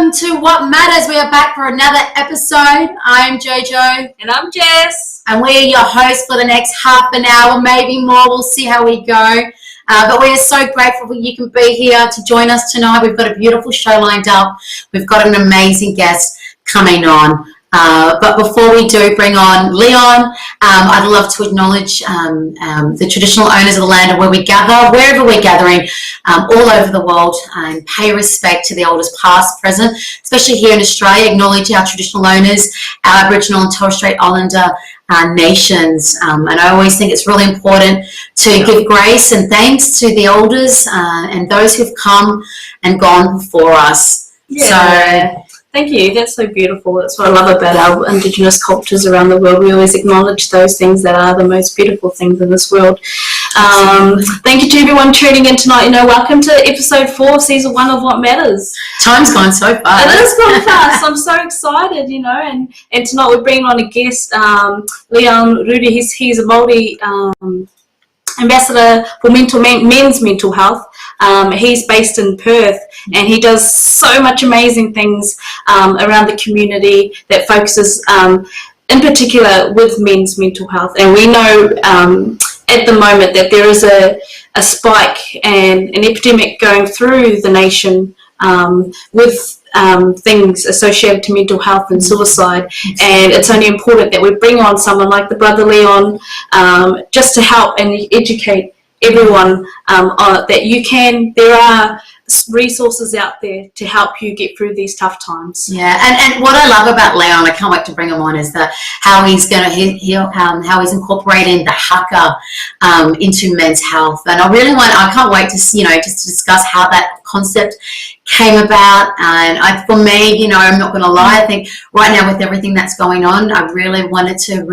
welcome to What Matters. We are back for another episode. I'm Jojo. And I'm Jess. And we're your hosts for the next half an hour, maybe more. We'll see how we go. But we are so grateful that you can be here to join us tonight. We've got a beautiful show lined up. We've got an amazing guest coming on. But before we do bring on Leon, I'd love to acknowledge the traditional owners of the land where we gather, wherever we're gathering, all over the world, and pay respect to the elders past, present, especially here in Australia. Acknowledge our traditional owners, our Aboriginal and Torres Strait Islander nations. And I always think it's really important to give grace and thanks to the elders and those who've come and gone before us. Yeah. So, thank you. That's so beautiful. That's what I love about our Indigenous cultures around the world. We always acknowledge those things that are the most beautiful things in this world. Thank you to everyone tuning in tonight. Welcome to episode 4, season 1 of What Matters. Time's gone so fast. It has gone fast. I'm so excited, and tonight we're bringing on a guest, Leon Ruri. He's a Māori ambassador for men's mental health. He's based in Perth, and he does so much amazing things around the community that focuses in particular with men's mental health. And we know at the moment that there is a spike and an epidemic going through the nation with things associated to mental health and suicide, and it's only important that we bring on someone like the brother Leon just to help and educate everyone that there are resources out there to help you get through these tough times. Yeah, and what I love about Leon, I can't wait to bring him on, is that how he's how he's incorporating the Haka into men's health. And I can't wait to just to discuss how that concept came about. And for me, I'm not going to lie, I think right now with everything that's going on, I really wanted to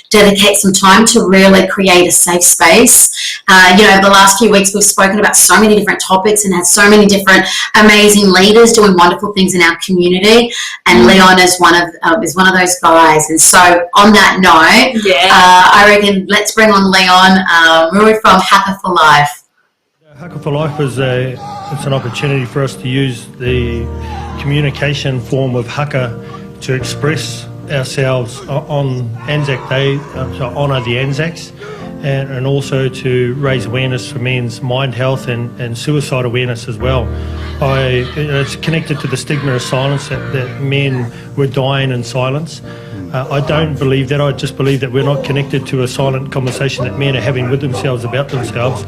dedicate some time to really create a safe space. The last few weeks we've spoken about so many different topics and had so many different amazing leaders doing wonderful things in our community, and Leon is one of those guys. And so on that note, I reckon let's bring on Leon Ruri from Haka For Life. Haka For Life is it's an opportunity for us to use the communication form of Haka to express ourselves on Anzac Day, to honour the Anzacs, and also to raise awareness for men's mind health and suicide awareness as well. It's connected to the stigma of silence, that men were dying in silence. I don't believe that. I just believe that we're not connected to a silent conversation that men are having with themselves about themselves.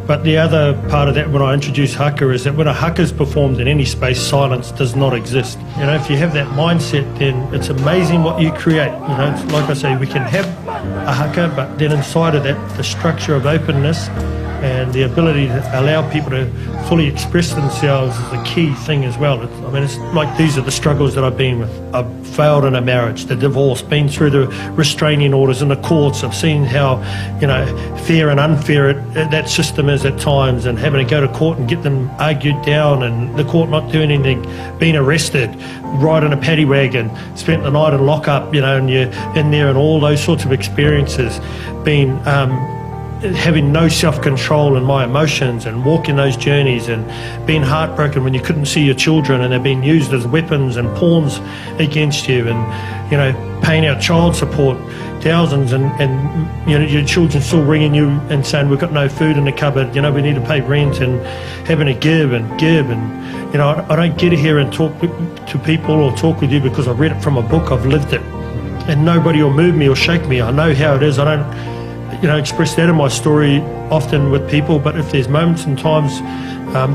But the other part of that, when I introduce Haka, is that when a Haka is performed in any space, silence does not exist. If you have that mindset, then it's amazing what you create. It's like I say, we can have a Haka, but then inside of that, the structure of openness and the ability to allow people to fully express themselves is a key thing as well. It's like these are the struggles that I've been with. I've failed in a marriage, the divorce, been through the restraining orders in the courts. I've seen how, fair and unfair that system is at times, and having to go to court and get them argued down, and the court not doing anything, being arrested, riding a paddy wagon, spent the night in lockup, and you're in there, and all those sorts of experiences, being having no self-control in my emotions, and walking those journeys, and being heartbroken when you couldn't see your children and they're being used as weapons and pawns against you, and paying out child support, thousands, and your children still ringing you and saying we've got no food in the cupboard, we need to pay rent, and having to give, and I don't get here and talk to people or talk with you because I've read it from a book. I've lived it, and nobody will move me or shake me. I know how it is. I don't express that in my story often with people, but if there's moments and times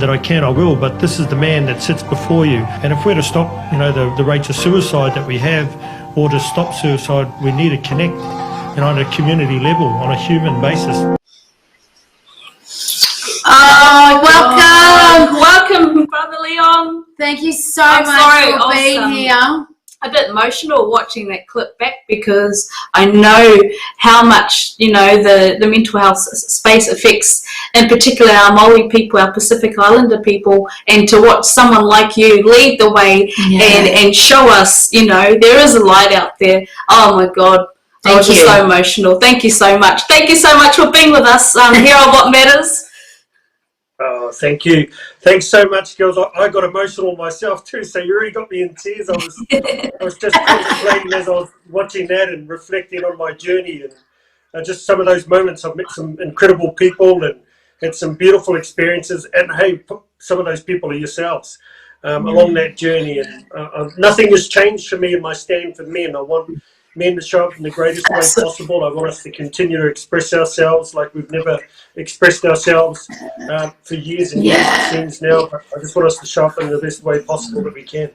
that I can, I will. But this is the man that sits before you, and if we're to stop the rates of suicide that we have, or to stop suicide, we need to connect on a community level, on a human basis. Welcome brother Leon. Thank you so much for being here. A bit emotional watching that clip back, because I know how much the mental health space affects, in particular, our Māori people, our Pacific Islander people, and to watch someone like you lead the way and show us there is a light out there. Oh my God, I was just so emotional. Thank you so much. Thank you so much for being with us here on What Matters. Oh, thank you. Thanks so much, girls. I got emotional myself too, so you really got me in tears. I was just contemplating as I was watching that and reflecting on my journey and just some of those moments. I've met some incredible people and had some beautiful experiences. And hey, some of those people are yourselves along that journey. And nothing has changed for me in my stand for men. I want men to show up in the greatest way possible. I want us to continue to express ourselves like we've never expressed ourselves for years and years, it seems now. But I just want us to show up in the best way possible that we can.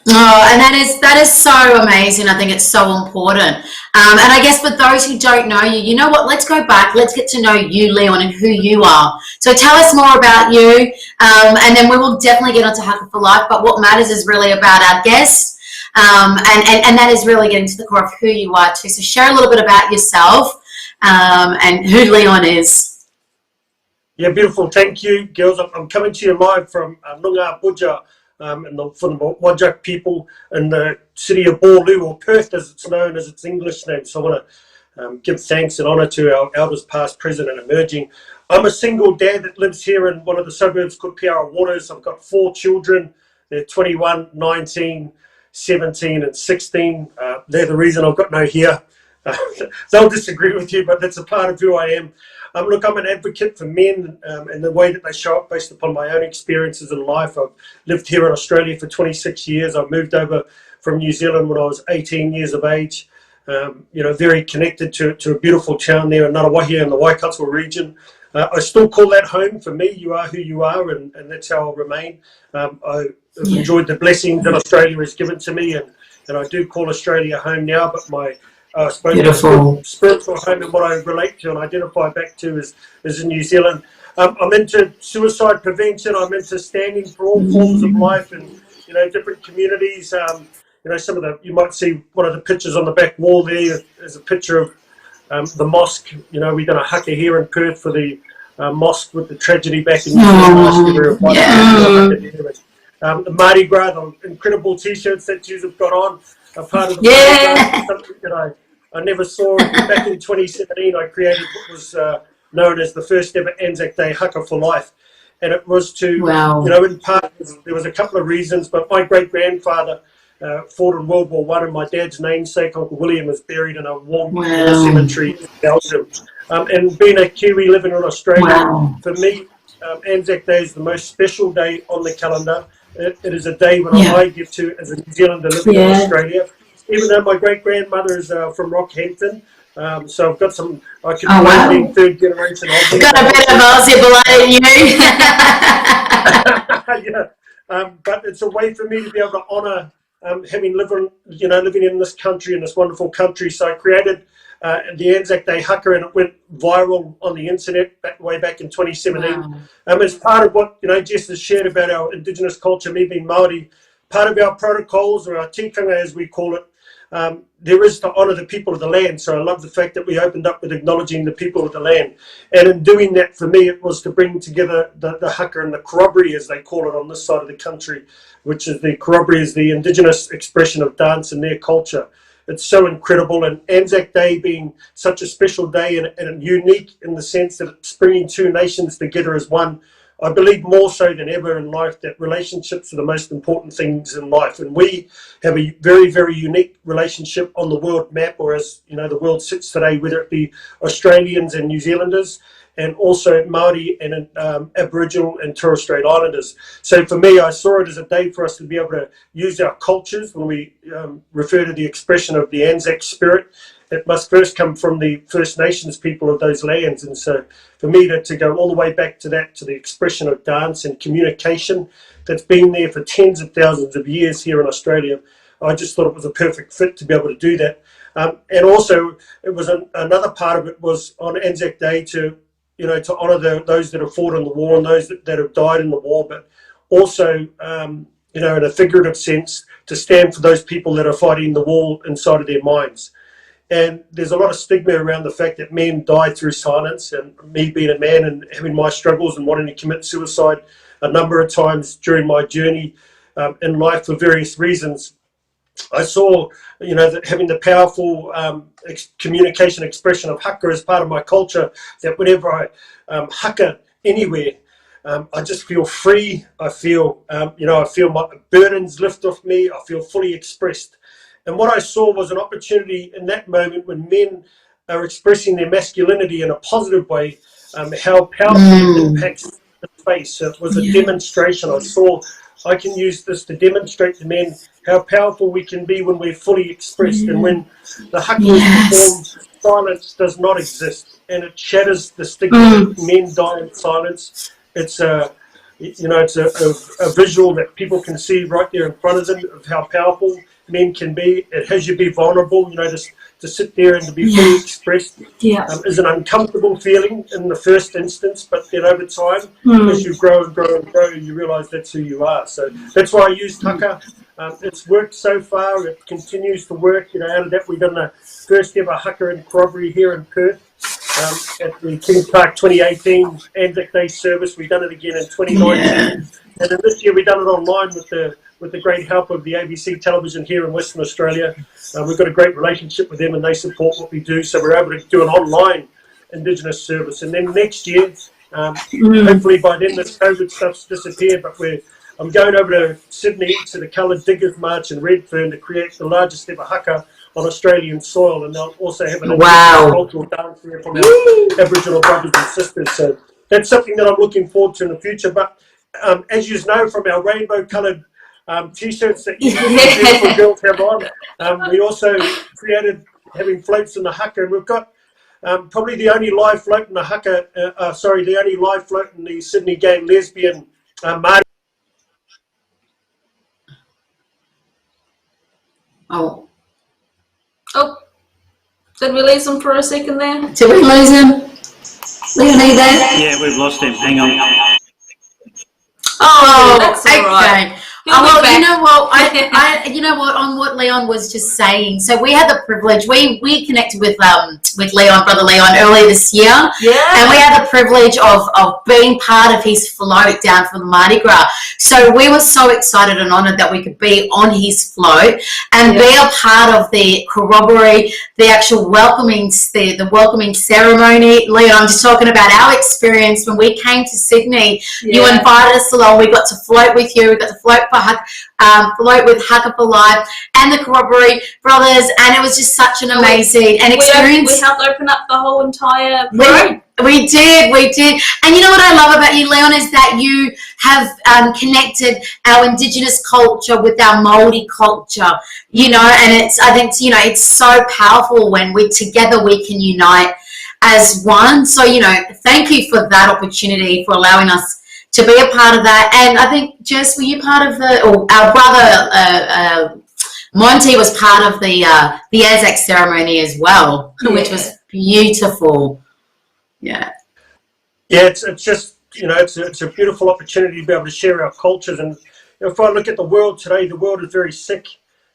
Oh, and that is so amazing. I think it's so important. And I guess for those who don't know you, you know what? Let's go back. Let's get to know you, Leon, and who you are. So tell us more about you, and then we will definitely get onto Haka For Life. But what matters is really about our guests, and that is really getting to the core of who you are too. So share a little bit about yourself and who Leon is. Yeah, beautiful. Thank you, girls. I'm coming to you live from Nunga Buja. From the Wajak people in the city of Borlu, or Perth as it's known as its English name. So I want to give thanks and honour to our elders past, present and emerging. I'm a single dad that lives here in one of the suburbs called Piara Waters. I've got 4 children. They're 21, 19, 17 and 16. They're the reason I've got no hair. They'll disagree with you, but that's a part of who I am. Look, I'm an advocate for men and the way that they show up based upon my own experiences in life. I've lived here in Australia for 26 years. I moved over from New Zealand when I was 18 years of age. Very connected to a beautiful town there in Ngaruahi in the Waikato region. I still call that home for me. You are who you are, and that's how I'll remain. I've enjoyed the blessings that Australia has given to me, and I do call Australia home now, but my spiritual home and what I relate to and identify back to is in New Zealand. I'm into suicide prevention. I'm into standing for all forms of life and different communities. Some of you might see one of the pictures on the back wall there is a picture of the mosque. We've done a haka here in Perth for the mosque with the tragedy back in New Zealand. The Mardi Gras, the incredible T-shirts that you have got on. A part of the Mardi Gras, something that I never saw. Back in 2017, I created what was known as the first ever Anzac Day Haka For Life. And it was to, in part, there was a couple of reasons, but my great-grandfather fought in World War I, and my dad's namesake, Uncle William, is buried in a war cemetery in Belgium. And being a Kiwi living in Australia, for me, Anzac Day is the most special day on the calendar. It is a day when I give to as a New Zealander living in Australia. Even though my great-grandmother is from Rockhampton, so I've got some, I can being third generation Aussie. Got a bit of Aussie blood in you. But it's a way for me to be able to honour having living in this country, in this wonderful country. So I created the Anzac Day Haka, and it went viral on the internet way back in 2017. As part of what Jess has shared about our Indigenous culture, me being Māori, part of our protocols, or our tikanga as we call it, there is to honour the people of the land. So I love the fact that we opened up with acknowledging the people of the land. And in doing that, for me, it was to bring together the haka and the corroboree, as they call it on this side of the country, which is the corroboree is the Indigenous expression of dance and their culture. It's so incredible, and Anzac Day being such a special day and unique in the sense that it's bringing 2 nations together as one. I believe more so than ever in life that relationships are the most important things in life, and we have a very, very unique relationship on the world map, or as the world sits today, whether it be Australians and New Zealanders, and also Māori and Aboriginal and Torres Strait Islanders. So for me, I saw it as a day for us to be able to use our cultures when we refer to the expression of the Anzac spirit. It must first come from the First Nations people of those lands. And so for me to go all the way back to that, to the expression of dance and communication that's been there for tens of thousands of years here in Australia, I just thought it was a perfect fit to be able to do that. And also, it was another part of it was on Anzac Day to honour those that have fought in the war and those that have died in the war, but also, in a figurative sense, to stand for those people that are fighting the war inside of their minds. And there's a lot of stigma around the fact that men die through silence, and me being a man and having my struggles and wanting to commit suicide a number of times during my journey in life for various reasons. I saw, that having the powerful communication expression of haka as part of my culture, that whenever I haka anywhere, I just feel free. I feel, I feel my burdens lift off me. I feel fully expressed. And what I saw was an opportunity in that moment when men are expressing their masculinity in a positive way, how powerful it impacts the space. So it was a demonstration. I saw I can use this to demonstrate to men how powerful we can be when we're fully expressed. And when the haka is performed, silence does not exist, and it shatters the stigma that men die in silence. It's a visual that people can see right there in front of them of how powerful men can be. It has you be vulnerable, to sit there and to be fully expressed is an uncomfortable feeling in the first instance, but then over time, as you grow and grow and grow, you realise that's who you are. So that's why I used haka. It's worked so far. It continues to work. Out of that, we've done the first ever haka in corroboree here in Perth. At the King Park 2018 Anzac Day service. We've done it again in 2019, and then this year we've done it online with the great help of the ABC television here in Western Australia. We've got a great relationship with them, and they support what we do, so we're able to do an online Indigenous service. And then next year, hopefully by then this COVID stuff's disappeared, but I'm going over to Sydney to the Coloured Diggers March in Redfern to create the largest ever haka on Australian soil, and they'll also have an cultural dance there from our Aboriginal brothers and sisters. So that's something that I'm looking forward to in the future. But as you know from our rainbow coloured t-shirts that you beautiful girls have on, we also created having floats in the haka, and we've got probably the only live float in the haka, the only live float in the Sydney Gay Lesbian Māori. Oh, did we lose him for a second there? Did we lose him? Leon, are you there? Yeah, we've lost him. Hang on. Oh, that's all right. Well, you know what, on what Leon was just saying. So we had the privilege. We connected with Leon, brother Leon, earlier this year. Yeah. And we had the privilege of being part of his float down from the Mardi Gras. So we were so excited and honoured that we could be on his float and be a part of the corroboree, the actual welcoming ceremony. Leon, I'm just talking about our experience when we came to Sydney. You invited us along. We got to float with you. We got to float with Haka For Life and the Corroboree brothers, and it was just such an amazing experience. We helped open up the whole entire road. We did. And you know what I love about you, Leon, is that you have connected our Indigenous culture with our Māori culture, and I think it's so powerful when together we can unite as one. So, thank you for that opportunity, for allowing us to be a part of that. And I think, Jess, were you part of our brother Monty was part of the Anzac ceremony as well, which was beautiful. Yeah, it's just, it's a beautiful opportunity to be able to share our cultures. And if I look at the world today, the world is very sick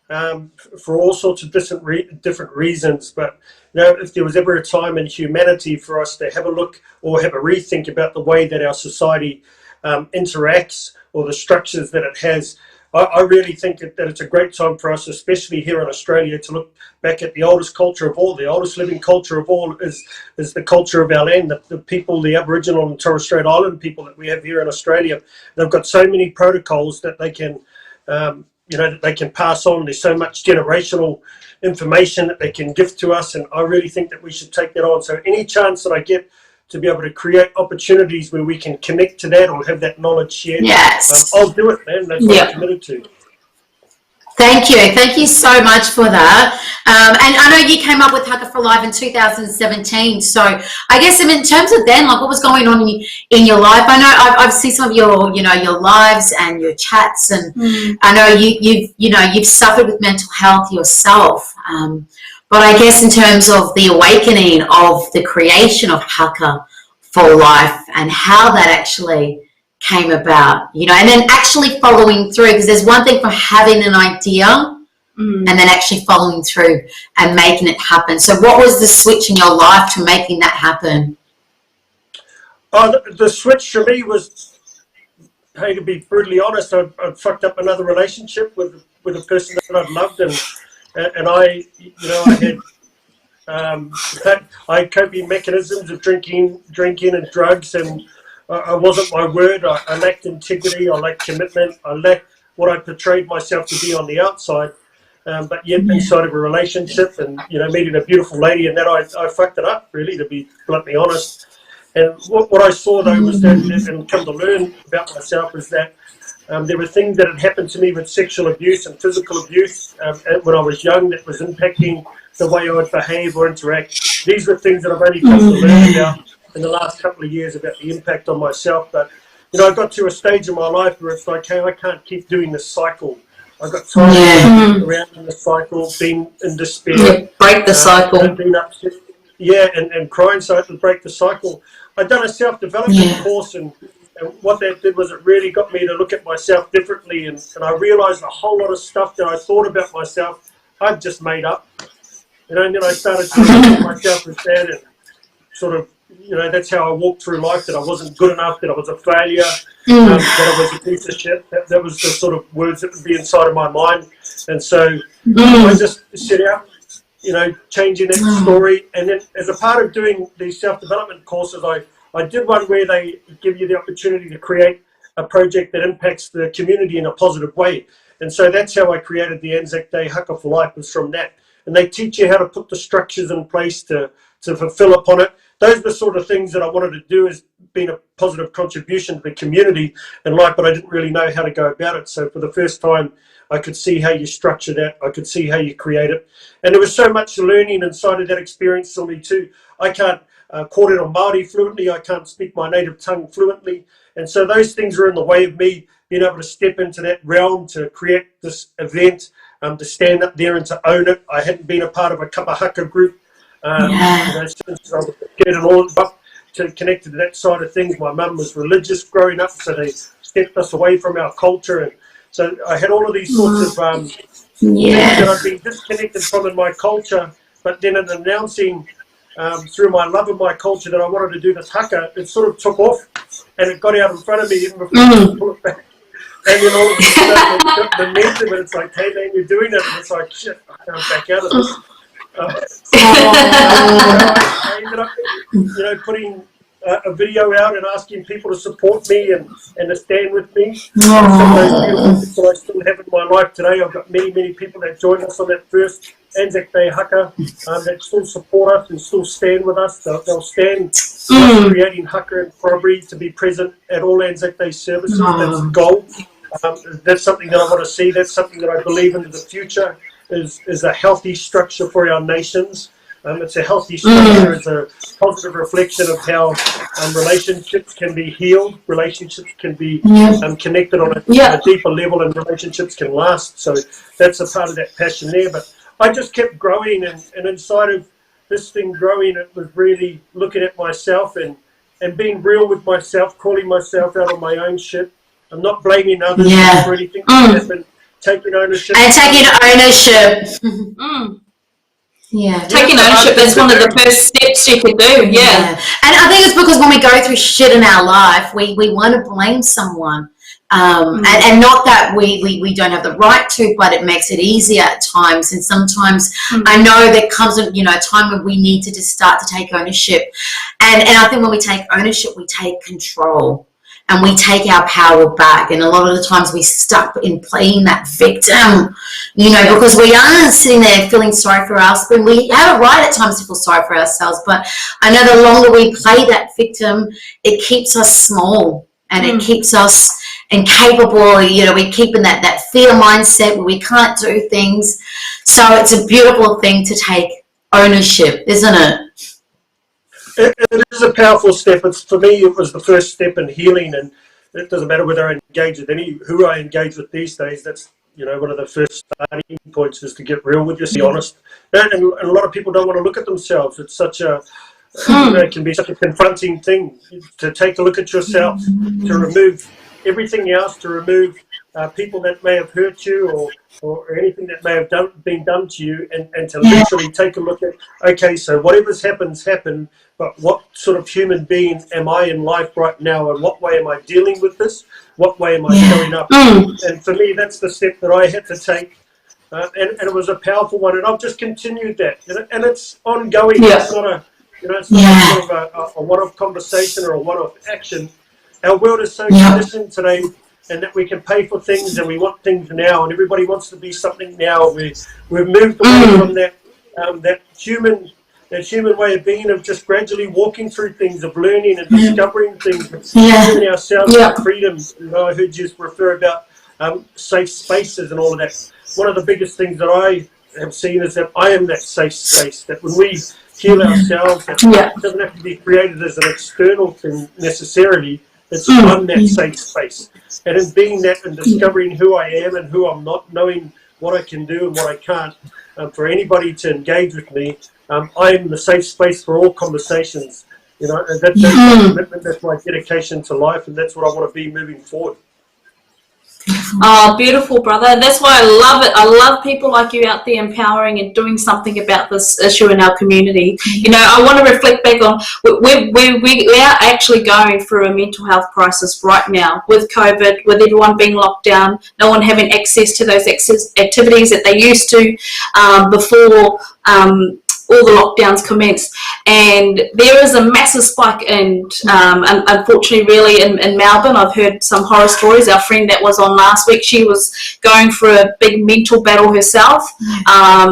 for all sorts of different reasons. But if there was ever a time in humanity for us to have a look or have a rethink about the way that our society interacts or the structures that it has, I really think that it's a great time for us, especially here in Australia, to look back at the oldest culture of all. The oldest living culture of all is the culture of our land, the people, the Aboriginal and Torres Strait Island people that we have here in Australia. They've got so many protocols that they can, that they can pass on. There's so much generational information that they can give to us, and I really think that we should take that on. So any chance that I get to be able to create opportunities where we can connect to that or have that knowledge shared, I'll do it, man. That's what I'm committed to. Thank you so much for that. And I know you came up with Haka For Life in 2017. So I guess in terms of then, like what was going on in your life? I know I've seen some of your lives and your chats, and I know you've suffered with mental health yourself. But I guess in terms of the awakening of the creation of Haka For Life and how that actually came about, and then actually following through, because there's one thing for having an idea and then actually following through and making it happen. So what was the switch in your life to making that happen? The switch for me was, hey, to be brutally honest, I'd fucked up another relationship with a person that I'd loved, and I had coping mechanisms of drinking and drugs, and I wasn't my word. I lacked integrity. I lacked commitment. I lacked what I portrayed myself to be on the outside. But yet inside of a relationship and, you know, meeting a beautiful lady and that, I fucked it up, really, to be bluntly honest. And what I saw, though, was that, and come to learn about myself, is that there were things that had happened to me with sexual abuse and physical abuse when I was young that was impacting the way I would behave or interact. These were things that I've only come to learn about in the last couple of years, about the impact on myself. But, you know, I got to a stage in my life where it's like, hey, I can't keep doing this cycle. I got tired of around in the cycle, being in despair. Break the cycle. Being upset, and crying, so I had to break the cycle. I'd done a self-development course, and what that did was it really got me to look at myself differently, and I realised a whole lot of stuff that I thought about myself I'd just made up. You know, and then I started to look at myself as that, and sort of, you know, that's how I walked through life, that I wasn't good enough, that I was a failure, that I was a piece of shit. That was the sort of words that would be inside of my mind. And so I just set out, you know, changing that story. And then as a part of doing these self-development courses, I did one where they give you the opportunity to create a project that impacts the community in a positive way. And so that's how I created the Anzac Day Haka For Life, was from that. And they teach you how to put the structures in place to fulfill upon it. Those are the sort of things that I wanted to do, as being a positive contribution to the community and life, but I didn't really know how to go about it. So for the first time, I could see how you structure that. I could see how you create it. And there was so much learning inside of that experience for me too. I can't kōrero Māori fluently. I can't speak my native tongue fluently. And so those things were in the way of me being able to step into that realm to create this event, to stand up there and to own it. I hadn't been a part of a kapa haka group. You know, since I was a kid, and all up to connected to that side of things. My mum was religious growing up, so they stepped us away from our culture, and so I had all of these sorts of things that I'd been disconnected from in my culture. But then in announcing through my love of my culture that I wanted to do this haka, it sort of took off, and it got out in front of me even before I could pull it back. And then all of a sudden, the momentum, and it's like, hey man, you're doing it, and it's like, shit, I can't back out of this. I ended up, you know, putting a video out and asking people to support me and to stand with me. Some of those beautiful people I still have in my life today. I've got many people that joined us on that first Anzac Day Haka that still support us and still stand with us. They'll stand creating haka and korobri to be present at all Anzac Day services. That's the goal. That's something that I want to see. That's something that I believe into the future. Is a healthy structure for our nations. It's a healthy structure. It's a positive reflection of how relationships can be healed, relationships can be connected on a deeper level, and relationships can last. So that's a part of that passion there. But I just kept growing, and inside of this thing growing, it was really looking at myself and being real with myself, calling myself out on my own shit. I'm not blaming others for anything that happened. Taking ownership. And taking ownership. Taking ownership is one of the first steps you could do. And I think it's because when we go through shit in our life, we want to blame someone. And not that we don't have the right to, but it makes it easier at times. And sometimes I know there comes a time when we need to just start to take ownership. And I think when we take ownership, we take control. And we take our power back. And a lot of the times we're stuck in playing that victim, because we are sitting there feeling sorry for us. But we have a right at times to feel sorry for ourselves. But I know the longer we play that victim, it keeps us small and it keeps us incapable. We keep in that fear mindset where we can't do things. So it's a beautiful thing to take ownership, isn't it? It is a powerful step. For me, it was the first step in healing, and it doesn't matter whether I engage with who I engage with these days. That's one of the first starting points is to get real with yourself, be honest. And a lot of people don't want to look at themselves. It's such a it can be such a confronting thing to take a look at yourself, to remove everything else, to remove people that may have hurt you or anything that may have been done to you, and to literally take a look at, okay, so whatever's happened, but what sort of human being am I in life right now, and what way am I dealing with this? What way am I showing up? And for me, that's the step that I had to take, and it was a powerful one, and I've just continued that, and it's ongoing. It's not a, it's not sort of a one-off conversation or a one-off action. our world is so conditioned today, and that we can pay for things and we want things now, and everybody wants to be something now. We've moved away from that human way of being, of just gradually walking through things, of learning and discovering things, giving ourselves freedom. You know, I heard you refer about safe spaces and all of that. One of the biggest things that I have seen is that I am that safe space, that when we heal ourselves, that it doesn't have to be created as an external thing necessarily. It's I'm that safe space. And in being that and discovering who I am and who I'm not, knowing what I can do and what I can't, for anybody to engage with me, I am the safe space for all conversations. You know, and that's my commitment, that's my dedication to life, and that's what I want to be moving forward. Oh, beautiful, brother. That's why I love it. I love people like you out there empowering and doing something about this issue in our community. You know, I want to reflect back on, we are actually going through a mental health crisis right now with COVID, with everyone being locked down, no one having access to those activities that they used to before all the lockdowns commenced, and there is a massive spike, and unfortunately really in Melbourne, I've heard some horror stories. Our friend that was on last week, she was going through a big mental battle herself,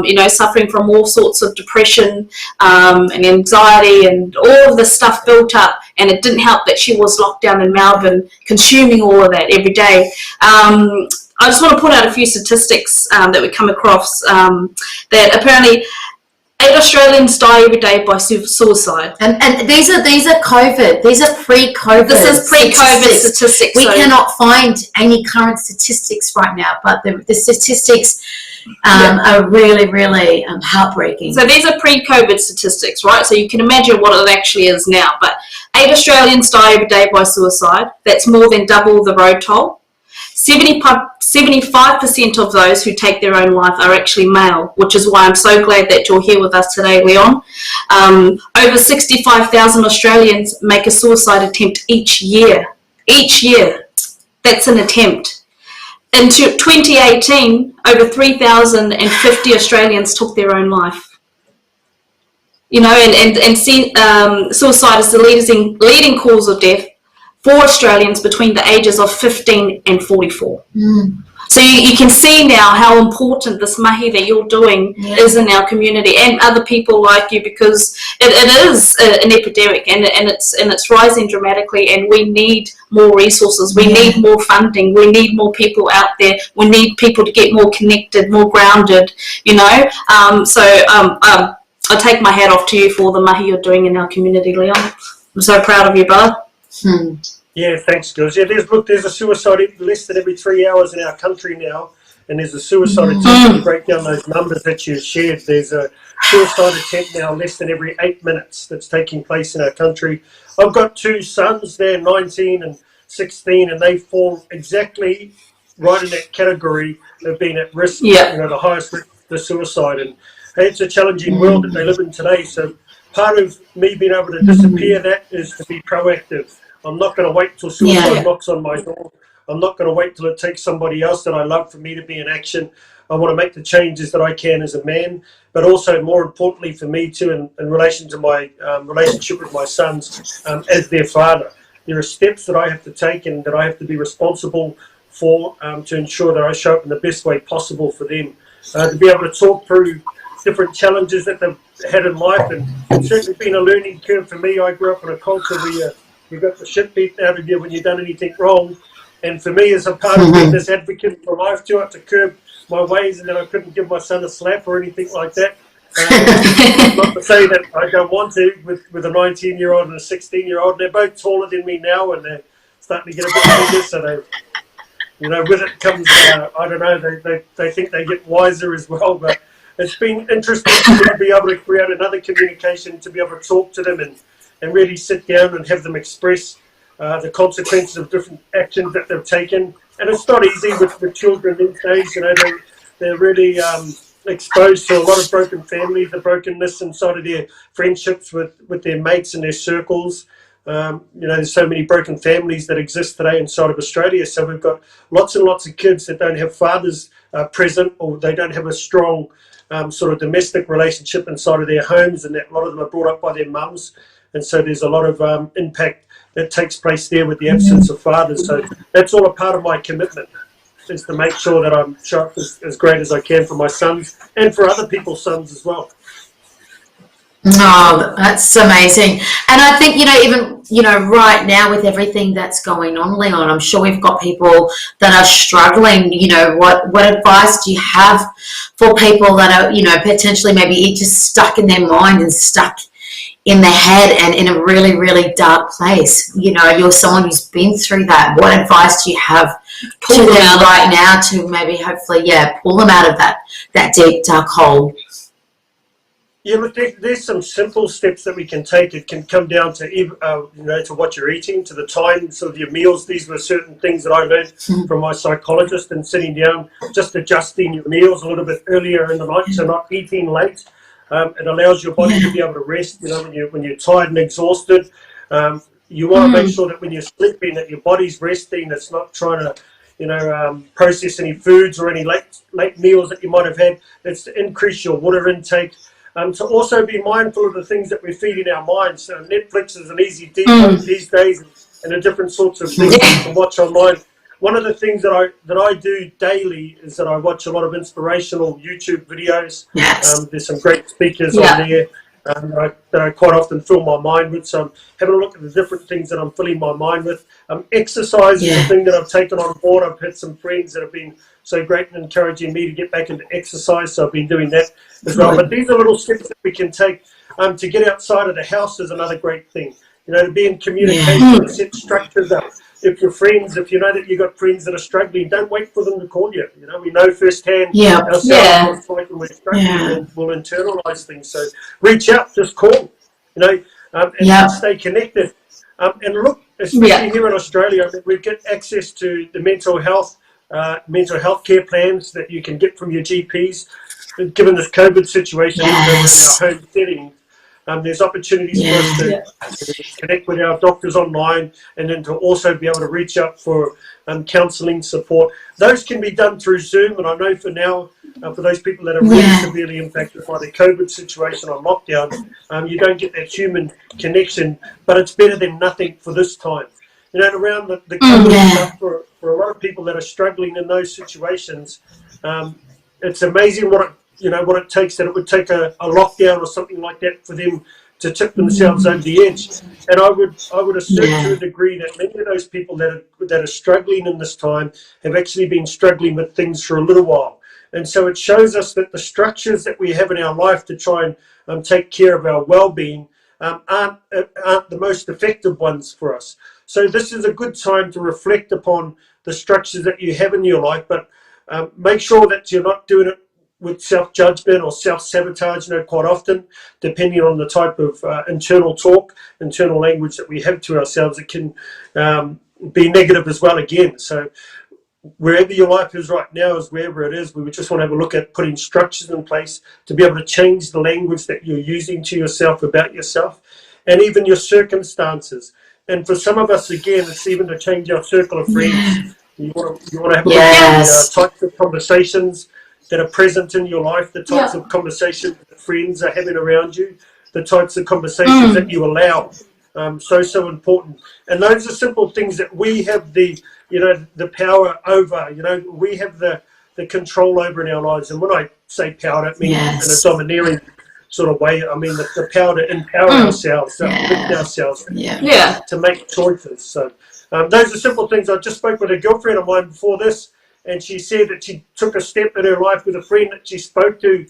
you know, suffering from all sorts of depression and anxiety and all of this stuff built up, and it didn't help that she was locked down in Melbourne, consuming all of that every day. I just want to put out a few statistics that we come across, that apparently 8 Australians die every day by suicide. And these are COVID. These are pre-COVID. This is pre-COVID statistics. We cannot find any current statistics right now, but the statistics are really, really heartbreaking. So these are pre-COVID statistics, right? So you can imagine what it actually is now. But 8 Australians die every day by suicide. That's more than double the road toll. 75% of those who take their own life are actually male, which is why I'm so glad that you're here with us today, Leon. Over 65,000 Australians make a suicide attempt each year. Each year. That's an attempt. In 2018, over 3,050 Australians took their own life. You know, and suicide is the leading cause of death for Australians between the ages of 15 and 44. So you can see now how important this mahi that you're doing is in our community, and other people like you, because it is an epidemic, and it's rising dramatically, and we need more resources, we need more funding, we need more people out there, we need people to get more connected, more grounded, you know. I take my hat off to you for the mahi you're doing in our community, Leon. I'm so proud of you, brother. Yeah, thanks, girls. Yeah, there's a suicide less than every 3 hours in our country now, and there's a suicide attempt. To break down those numbers that you shared, there's a suicide attempt now less than every 8 minutes that's taking place in our country. I've got 2 sons, they're 19 and 16, and they fall exactly right in that category of being at risk, you know, the highest risk for suicide. And hey, it's a challenging world that they live in today, so part of me being able to disappear that is to be proactive. I'm not going to wait till suicide knocks on my door. I'm not going to wait till it takes somebody else that I love for me to be in action. I want to make the changes that I can as a man, but also more importantly for me too, in relation to my relationship with my sons as their father. There are steps that I have to take and that I have to be responsible for to ensure that I show up in the best way possible for them. To be able to talk through different challenges that they've had in life, and it's certainly been a learning curve for me. I grew up in a culture where you got the shit beat out of you when you've done anything wrong. And for me, as a part of being this advocate for life, too, I had to curb my ways, and then I couldn't give my son a slap or anything like that. Not to say that I don't want to with a 19-year-old and a 16-year-old. They're both taller than me now, and they're starting to get a bit bigger, so they, you know, with it comes, I don't know, they think they get wiser as well. But it's been interesting to be able to create another communication, to be able to talk to them and really sit down and have them express the consequences of different actions that they've taken. And it's not easy with children these days. You know, they're really exposed to a lot of broken families, the brokenness inside of their friendships with their mates and their circles. You know, there's so many broken families that exist today inside of Australia. So we've got lots and lots of kids that don't have fathers present, or they don't have a strong sort of domestic relationship inside of their homes, and that a lot of them are brought up by their mums. And so there's a lot of impact that takes place there with the absence of fathers. So that's all a part of my commitment, is to make sure that I'm sharp as great as I can for my sons and for other people's sons as well. Oh, that's amazing. And I think, even, right now with everything that's going on, Leon, I'm sure we've got people that are struggling. What advice do you have for people that are, potentially maybe just stuck in their mind and stuck in their head and in a really, really dark place? You're someone who's been through that. What advice do you have to them right now to maybe hopefully, pull them out of that deep, dark hole? Yeah, look, there's some simple steps that we can take. It can come down to, to what you're eating, to the times of your meals. These were certain things that I learned from my psychologist, and sitting down, just adjusting your meals a little bit earlier in the night, so not eating late. It allows your body to be able to rest. When you're tired and exhausted, you want to make sure that when you're sleeping, that your body's resting. It's not trying to, process any foods or any late meals that you might have had. It's to increase your water intake. To also be mindful of the things that we're feeding our minds. So Netflix is an easy detox these days, and the different sorts of things you can watch online. One of the things that I do daily is that I watch a lot of inspirational YouTube videos. Yes. There's some great speakers on there that I quite often fill my mind with. So I'm having a look at the different things that I'm filling my mind with. Exercise is a thing that I've taken on board. I've had some friends that have been so great in encouraging me to get back into exercise, so I've been doing that as well. But these are little steps that we can take. To get outside of the house is another great thing. To be in communication, to set structures up. If you're friends, if you know that you've got friends that are struggling, don't wait for them to call you. We know firsthand ourselves what it's like when we're struggling, and we'll internalise things. So reach out, just call, and stay connected. And look, especially here in Australia, we get access to the mental health care plans that you can get from your GPs. Given this COVID situation, in our home setting, there's opportunities for us to connect with our doctors online, and then to also be able to reach out for counselling support. Those can be done through Zoom, and I know for now, for those people that are really severely impacted by the COVID situation on lockdown, you don't get that human connection, but it's better than nothing for this time. Around the COVID stuff, for a lot of people that are struggling in those situations, it's amazing what it takes, that it would take a lockdown or something like that for them to tip themselves over the edge. And I would assert to a degree that many of those people that are struggling in this time have actually been struggling with things for a little while. And so it shows us that the structures that we have in our life to try and take care of our well-being aren't the most effective ones for us. So this is a good time to reflect upon the structures that you have in your life, but make sure that you're not doing it with self-judgment or self-sabotage. Quite often, depending on the type of internal language that we have to ourselves, it can be negative as well again. So wherever your life is right now, is wherever it is, we would just want to have a look at putting structures in place to be able to change the language that you're using to yourself about yourself, and even your circumstances. And for some of us, again, it's even to change our circle of friends. You want to have a look at the types of conversations that are present in your life, the types of conversations that friends are having around you, the types of conversations that you allow. So important. And those are simple things that we have the power over. We have the control over in our lives. And when I say power, I don't mean in a domineering sort of way. I mean the power to empower ourselves, to lift ourselves, to make choices. So those are simple things. I just spoke with a girlfriend of mine before this, and she said that she took a step in her life with a friend that she spoke to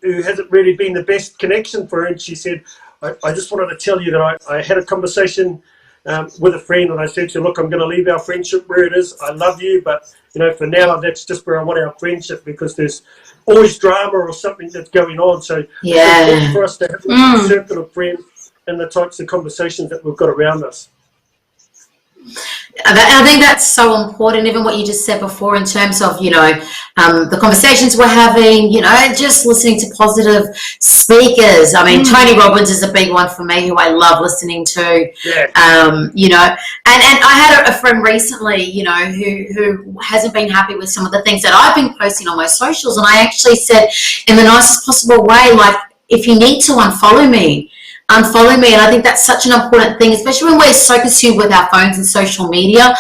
who hasn't really been the best connection for her. And she said, I just wanted to tell you that I had a conversation with a friend, and I said to her, look, I'm going to leave our friendship where it is. I love you, but for now, that's just where I want our friendship, because there's always drama or something that's going on. So it's important for us to have a circle of friends and the types of conversations that we've got around us. I think that's so important, even what you just said before in terms of, the conversations we're having, just listening to positive speakers. I mean, Tony Robbins is a big one for me, who I love listening to. And I had a friend recently, who hasn't been happy with some of the things that I've been posting on my socials. And I actually said, in the nicest possible way, like, if you need to unfollow me, unfollow me. And I think that's such an important thing, especially when we're so consumed with our phones and social media,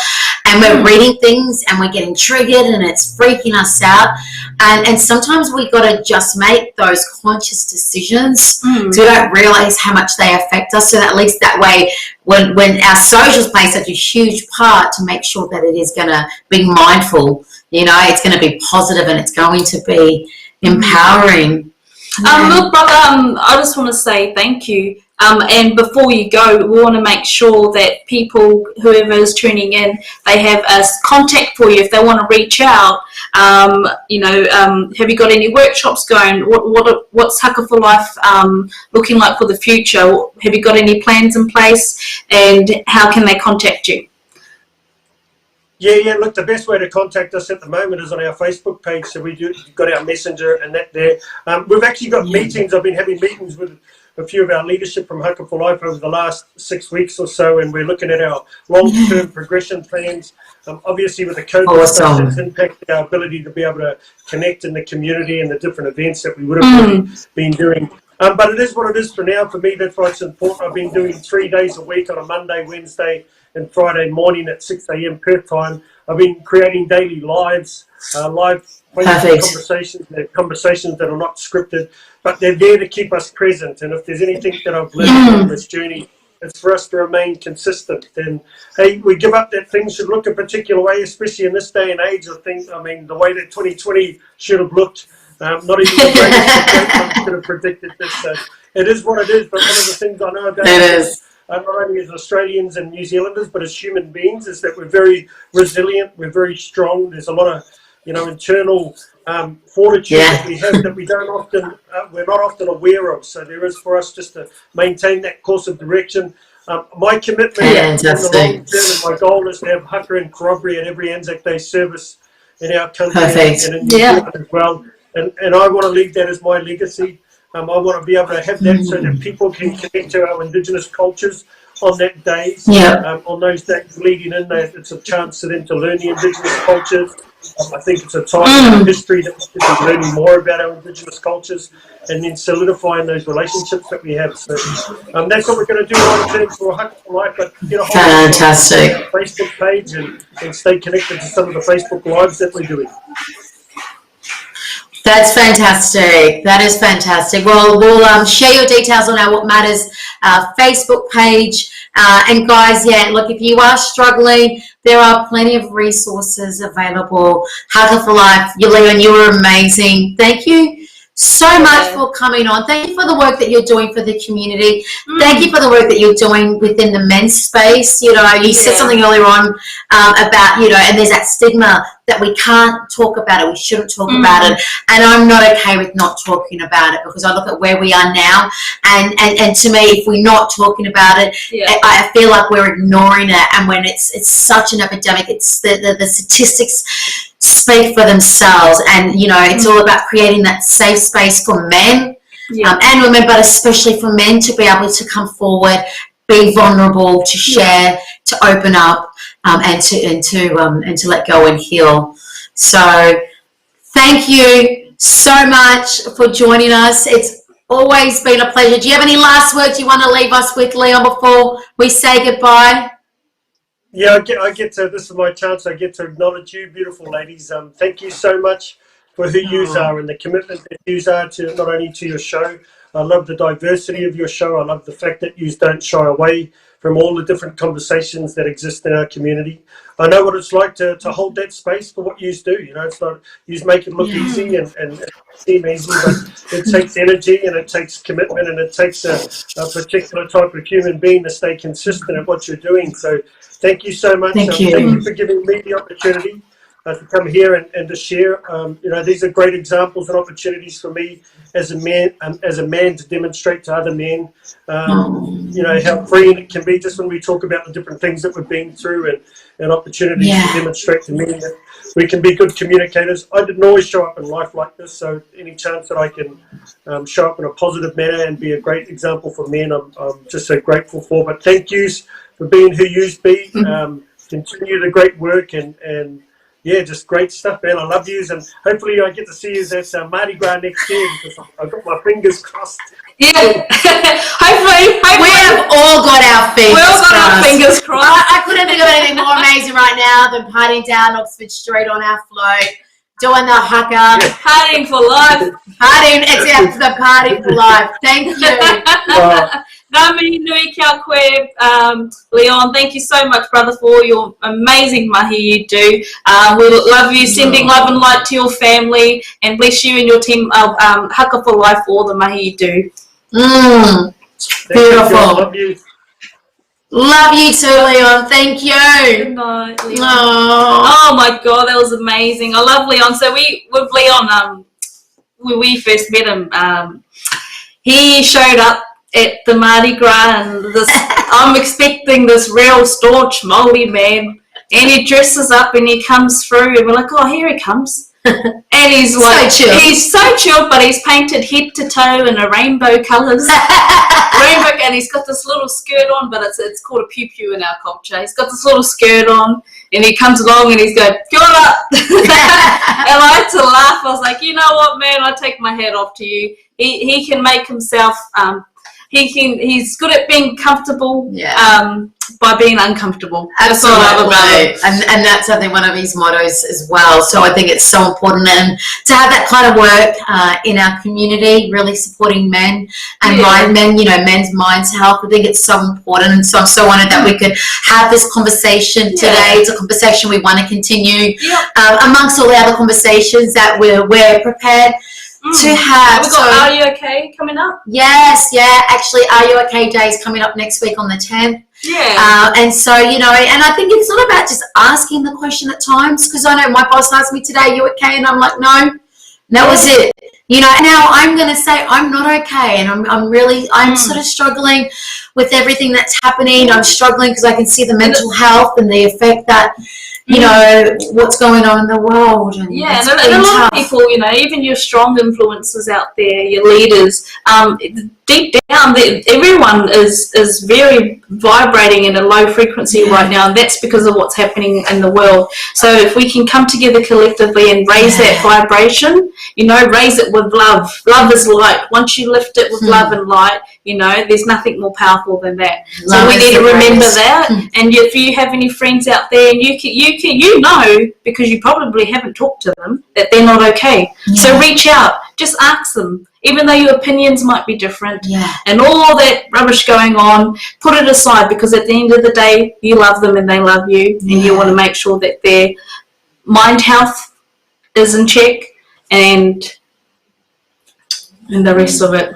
and we're reading things and we're getting triggered and it's freaking us out. And sometimes we got to just make those conscious decisions, because we don't realize how much they affect us. So that at least that way, when our socials play such a huge part, to make sure that it is going to be mindful, you know, it's going to be positive and it's going to be empowering. Look, brother, I just want to say thank you. And before you go, we want to make sure that people, whoever is tuning in, they have a contact for you if they want to reach out. You know, have you got any workshops going? What's Haka For Life looking like for the future? Have you got any plans in place? And how can they contact you? Yeah, look, the best way to contact us at the moment is on our Facebook page. So we've got our messenger and that there. We've actually got meetings. I've been having meetings with a few of our leadership from Haka For Life over the last 6 weeks or so, and we're looking at our long-term progression plans. Obviously, with the COVID stuff, it's impacted our ability to be able to connect in the community and the different events that we would have been doing. But it is what it is for now. For me, that's why it's important. I've been doing 3 days a week on a Monday, Wednesday, and Friday morning at 6 a.m. Perth time. I've been creating daily live conversations. They're conversations that are not scripted, but they're there to keep us present. And if there's anything that I've learned on this journey, it's for us to remain consistent. And hey, we give up that things should look a particular way, especially in this day and age. I mean, the way that 2020 should have looked. Not even the greatest could have predicted this. So it is what it is. But one of the things I know about not only as Australians and New Zealanders, but as human beings, is that we're very resilient. We're very strong. There's a lot of, you know, internal fortitude that we have that we don't often, we're not often aware of. So there is for us just to maintain that course of direction. My commitment in the long term, and my goal is to have Haka and corroboree at every Anzac Day service in our country and in New Zealand as well. And I want to leave that as my legacy. I want to be able to have that so that people can connect to our Indigenous cultures on that day. On those days leading in, it's a chance for them to learn the Indigenous cultures. I think it's a time in history that we should be learning more about our Indigenous cultures and then solidifying those relationships that we have. So that's what we're going to do long term for Haka For Life. But get a hold of the Facebook page and stay connected to some of the Facebook lives that we're doing. That's fantastic. That is fantastic. Well, we'll share your details on our What Matters Facebook page. And guys, look, if you are struggling, there are plenty of resources available. Haka For Life, Leon, you were amazing. Thank you so much for coming on. Thank you for the work that you're doing for the community. Thank you for the work that you're doing within the men's space. You know, you said something earlier on about, you know, and there's that stigma that we can't talk about it, we shouldn't talk about it, and I'm not okay with not talking about it, because I look at where we are now, and to me, if we're not talking about it, I feel like we're ignoring it. And when it's such an epidemic, it's the statistics speak for themselves, and you know, it's all about creating that safe space for men and women, but especially for men to be able to come forward, be vulnerable, to share, to open up, and to let go and heal. So thank you so much for joining us. It's always been a pleasure. Do you have any last words you want to leave us with, Leon, before we say goodbye? Yeah, I get to, this is my chance, I get to acknowledge you, beautiful ladies. Thank you so much for who you are and the commitment that you are to not only to your show. I love the diversity of your show. I love the fact that you don't shy away from all the different conversations that exist in our community. I know what it's like to hold that space for what you do. You know, it's not, you make it look easy and seem easy, but it takes energy and it takes commitment and it takes a particular type of human being to stay consistent at what you're doing. So thank you so much. Thank you for giving me the opportunity to come here and to share. You know, these are great examples and opportunities for me as a man to demonstrate to other men, you know, how freeing it can be, just when we talk about the different things that we've been through, and opportunities to demonstrate to men that we can be good communicators. I didn't always show up in life like this, so any chance that I can show up in a positive manner and be a great example for men, I'm just so grateful for. But thank yous for being who yous be. Continue the great work, and yeah, just great stuff, man. I love yous, and hopefully I get to see you at Mardi Gras next year, because I've got my fingers crossed. Yeah, hopefully. We have all got our fingers crossed. Our fingers crossed. I couldn't think of anything more amazing right now than partying down Oxford Street on our float, doing the haka. Partying for life. Partying, except for the party for life. Thank you. Ngā mihi nui kia koe, Leon. Thank you so much, brother, for all your amazing mahi you do. We love you, sending love and light to your family, and bless you and your team of Haka For Life for all the mahi you do. Beautiful. Love you. Love you too, Leon. Thank you. Good night, Leon. Oh my God, that was amazing. I love Leon. So with Leon, when we first met him, he showed up at the Mardi Gras, and I'm expecting this real staunch Māori man, and he dresses up and he comes through, and we're like, oh, here he comes. And he's like, he's so chilled, but he's painted head to toe in a rainbow colours. And he's got this little skirt on, but it's called a pew-pew in our culture. He's got this little skirt on, and he comes along and he's going, kia ora. And I had to laugh. I was like, you know what, man, I take my hat off to you. He can make himself, he's good at being comfortable, by being uncomfortable. Absolutely. And that's, I think, one of his mottos as well. So I think it's so important, and to have that kind of work in our community, really supporting men and men, you know, men's minds health. I think it's so important, and so I'm so honored that we could have this conversation today. It's a conversation we want to continue amongst all the other conversations that we're prepared to have. We've got Are You Okay coming up? Yes, actually Are You Okay Day is coming up next week on the 10th. And so, you know, and I think it's not about just asking the question at times, because I know my boss asked me today, are you okay? And I'm like, no, that was it. You know, now I'm going to say I'm not okay, and I'm sort of struggling with everything that's happening. I'm struggling because I can see the mental health and the effect that, you know, what's going on in the world. And and a lot of people, you know, even your strong influences out there, your leaders, deep down, everyone is very vibrating in a low frequency right now, and that's because of what's happening in the world. So if we can come together collectively and raise that vibration, you know, raise it with love. Love is light. Once you lift it with love and light, you know, there's nothing more powerful than that. So we need to remember that. And if you have any friends out there, and you know, because you probably haven't talked to them, that they're not okay. So reach out, just ask them, even though your opinions might be different, and all that rubbish going on, put it aside, because at the end of the day, you love them and they love you, and you want to make sure that their mind health is in check, and the rest of it.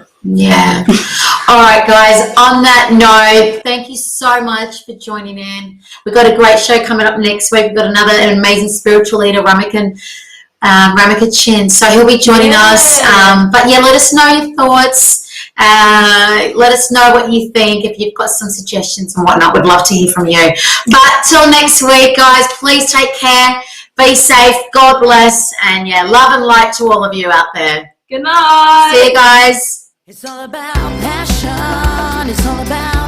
All right, guys, on that note, thank you so much for joining in. We've got a great show coming up next week. We've got an amazing spiritual leader, Ramika Chin, so he'll be joining us. But let us know your thoughts. Let us know what you think. If you've got some suggestions and whatnot, we'd love to hear from you. But till next week, guys, please take care, be safe, God bless, and love and light to all of you out there. Good night. See you guys. It's all about passion. It's all about